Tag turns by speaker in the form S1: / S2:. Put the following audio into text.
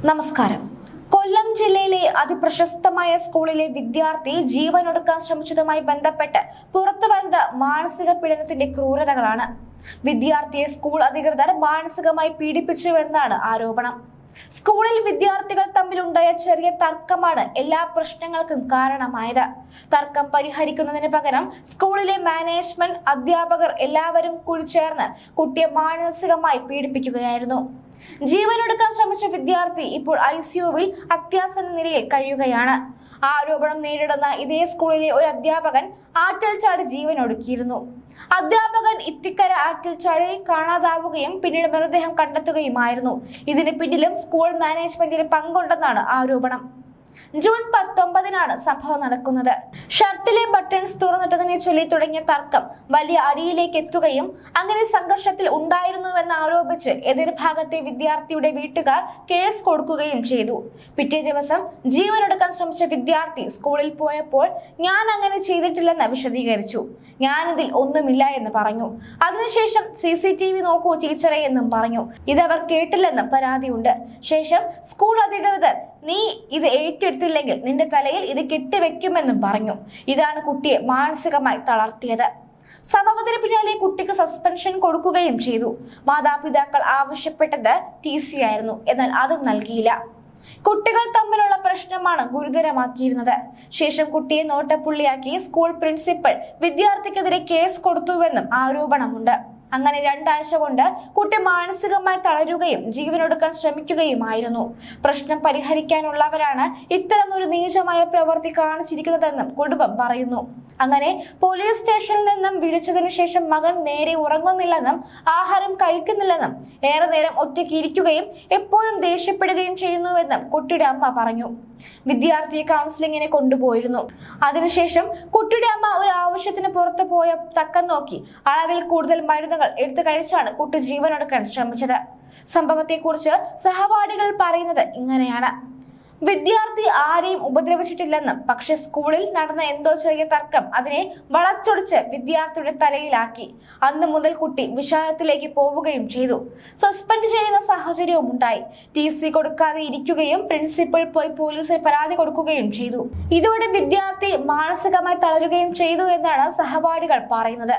S1: നമസ്കാരം. കൊല്ലം ജില്ലയിലെ അതിപ്രശസ്തമായ സ്കൂളിലെ വിദ്യാർത്ഥി ജീവനൊടുക്കാൻ ശ്രമിച്ചതുമായി ബന്ധപ്പെട്ട് പുറത്തുവരുന്ന മാനസിക പീഡനത്തിന്റെ ക്രൂരതകളാണ്. വിദ്യാർത്ഥിയെ സ്കൂൾ അധികൃതർ മാനസികമായി പീഡിപ്പിച്ചുവെന്നാണ് ആരോപണം. സ്കൂളിൽ വിദ്യാർത്ഥികൾ തമ്മിലുണ്ടായ ചെറിയ തർക്കമാണ് എല്ലാ പ്രശ്നങ്ങൾക്കും കാരണമായത്. തർക്കം പരിഹരിക്കുന്നതിന് പകരം സ്കൂളിലെ മാനേജ്മെന്റ്, അധ്യാപകർ എല്ലാവരും കൂടി ചേർന്ന് കുട്ടിയെ മാനസികമായി പീഡിപ്പിക്കുകയായിരുന്നു. ജീവനൊടുക്കാൻ ശ്രമിച്ച വിദ്യാർത്ഥി ഇപ്പോൾ ICUവിൽ അത്യാസന്ന നിലയിൽ കഴിയുകയാണ്. ആരോപണം നേരിടുന്ന ഇതേ സ്കൂളിലെ ഒരു അധ്യാപകൻ ആറ്റിൽ ചാടി ജീവനൊടുക്കിയിരുന്നു. അധ്യാപകൻ ഇത്തിക്കര ആറ്റിൽ ചാടി കാണാതാവുകയും പിന്നീട് മൃതദേഹം കണ്ടെത്തുകയുമായിരുന്നു. ഇതിന് പിന്നിലും സ്കൂൾ മാനേജ്മെന്റിന് പങ്കുണ്ടെന്നാണ് ആരോപണം. ജൂൺ 19-നാണ് സംഭവം നടക്കുന്നത്. ഷർട്ടിലെ ബട്ടൺസ് തുറന്നിട്ടതിനെ ചൊല്ലി തുടങ്ങിയ തർക്കം വലിയ അടിയിലേക്ക് എത്തുകയും അങ്ങനെ സംഘർഷത്തിൽ ഉണ്ടായിരുന്നുവെന്ന് ആരോപിച്ച് എതിർഭാഗത്തെ വിദ്യാർത്ഥിയുടെ വീട്ടുകാർ കേസ് കൊടുക്കുകയും ചെയ്തു. പിറ്റേ ദിവസം ജീവനൊടുക്കാൻ ശ്രമിച്ച വിദ്യാർത്ഥി സ്കൂളിൽ പോയപ്പോൾ ഞാൻ അങ്ങനെ ചെയ്തിട്ടില്ലെന്ന് വിശദീകരിച്ചു. ഞാനിതിൽ ഒന്നുമില്ല എന്ന് പറഞ്ഞു. അതിനുശേഷം CCTV നോക്കൂ ടീച്ചറെ എന്നും പറഞ്ഞു. ഇതവർ കേട്ടില്ലെന്നും പരാതിയുണ്ട്. ശേഷം സ്കൂൾ അധികൃതർ നീ ഇത് ഏറ്റെടുത്തില്ലെങ്കിൽ നിന്റെ തലയിൽ ഇത് കെട്ടിവെക്കുമെന്നും പറഞ്ഞു. ഇതാണ് കുട്ടിയെ മാനസികമായി തളർത്തിയത്. സംഭവത്തിന് പിന്നാലെ കുട്ടിക്ക് സസ്പെൻഷൻ കൊടുക്കുകയും ചെയ്തു. മാതാപിതാക്കൾ ആവശ്യപ്പെട്ടത് TC ആയിരുന്നു. എന്നാൽ അതും നൽകിയില്ല. കുട്ടികൾ തമ്മിലുള്ള പ്രശ്നമാണ് ഗുരുതരമാക്കിയിരുന്നത്. ശേഷം കുട്ടിയെ നോട്ടപ്പുള്ളിയാക്കി സ്കൂൾ പ്രിൻസിപ്പൽ വിദ്യാർത്ഥിക്കെതിരെ കേസ് കൊടുത്തുവെന്നും ആരോപണമുണ്ട്. അങ്ങനെ 2 ആഴ്ച കൊണ്ട് കുട്ടി മാനസികമായി തളരുകയും ജീവനൊടുക്കാൻ ശ്രമിക്കുകയുമായിരുന്നു. പ്രശ്നം പരിഹരിക്കാനുള്ളവരാണ് ഇത്തരം ഒരു നീചമായ പ്രവൃത്തി കാണിച്ചിരിക്കുന്നതെന്നും കുടുംബം പറയുന്നു. അങ്ങനെ പോലീസ് സ്റ്റേഷനിൽ നിന്നും വിളിച്ചതിനു ശേഷം മകൻ നേരെ ഉറങ്ങുന്നില്ലെന്നും ആഹാരം കഴിക്കുന്നില്ലെന്നും ഏറെ നേരം ഒറ്റയ്ക്ക് ഇരിക്കുകയും എപ്പോഴും ദേഷ്യപ്പെടുകയും ചെയ്യുന്നുവെന്നും കുട്ടിയുടെ അമ്മ പറഞ്ഞു. വിദ്യാർത്ഥിയെ കൗൺസിലിങ്ങിനെ കൊണ്ടുപോയിരുന്നു. അതിനുശേഷം കുട്ടിയുടെ അമ്മ ഒരു ആവശ്യത്തിന് പുറത്തു പോയ തക്കം നോക്കി അളവിൽ കൂടുതൽ മരുന്നുകൾ എടുത്തു കഴിച്ചാണ് കുട്ടി ജീവനൊടുക്കാൻ ശ്രമിച്ചത്. സംഭവത്തെക്കുറിച്ച് സഹപാഠികൾ പറയുന്നത് ഇങ്ങനെയാണ്. വിദ്യാർത്ഥി ആരെയും ഉപദ്രവിച്ചിട്ടില്ലെന്നും പക്ഷെ സ്കൂളിൽ നടന്ന എന്തോ ചെറിയ തർക്കം അതിനെ വളച്ചൊടിച്ച് വിദ്യാർത്ഥിയുടെ തലയിലാക്കി. അന്ന് മുതൽ കുട്ടി വിഷാദത്തിലേക്ക് പോവുകയും ചെയ്തു. സസ്പെൻഡ് ചെയ്യുന്ന സാഹചര്യവും ഉണ്ടായി. TC കൊടുക്കാതെ ഇരിക്കുകയും പ്രിൻസിപ്പൽ പോയി പോലീസിൽ പരാതി കൊടുക്കുകയും ചെയ്തു. ഇതോടെ വിദ്യാർത്ഥി മാനസികമായി തളരുകയും ചെയ്തു എന്നാണ് സഹപാഠികൾ പറയുന്നത്.